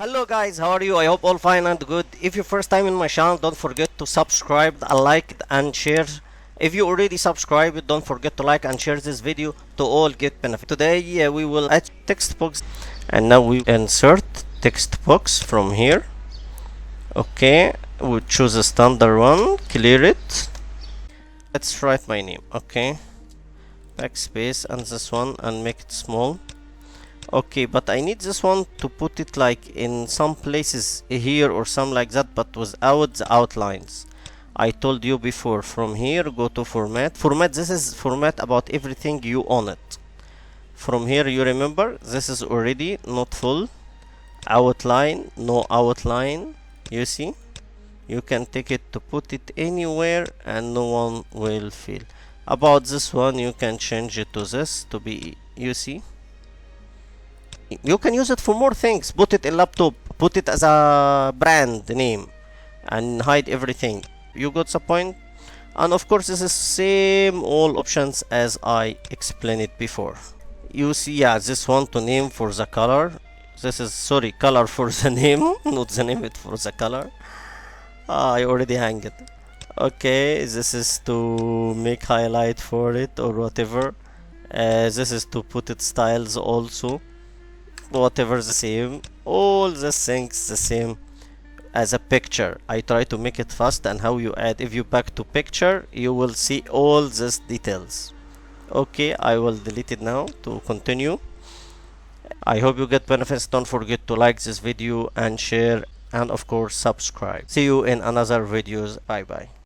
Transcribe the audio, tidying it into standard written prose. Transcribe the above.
Hello guys, how are you? I hope all fine and good. If you're first time in my channel, don't forget to subscribe, like and share. If you already subscribed, don't forget to like and share this video to all get benefit. Today we will add text box, and now we insert text box from here. Okay, we'll choose a standard one, clear it. Let's write my name. Okay, backspace and this one and make it small. Okay, but I need this one to put it like in some places here or some like that, but without the outlines. I told you before, from here go to format. This is format about everything you own it. From here, you remember, this is already not full. Outline, no outline. You see, you can take it to put it anywhere and no one will feel. About this one, you can change it to this to be, you see, you can use it for more things. Put it in laptop, put it as a brand name, and hide everything. You got the point? And of course, this is same all options as I explained it before. You see, yeah, this one to name for the color. This is, sorry, color for the name, not the name it for the color. I already hang it. Okay, this is to make highlight for it or whatever. This is to put it styles also. Whatever, the same, all the things the same as a picture. I try to make it fast, and how you add, if you back to picture, you will see all these details. Okay, I will delete it now to continue. I hope you get benefits. Don't forget to like this video and share, and of course subscribe. See you in another videos. Bye bye.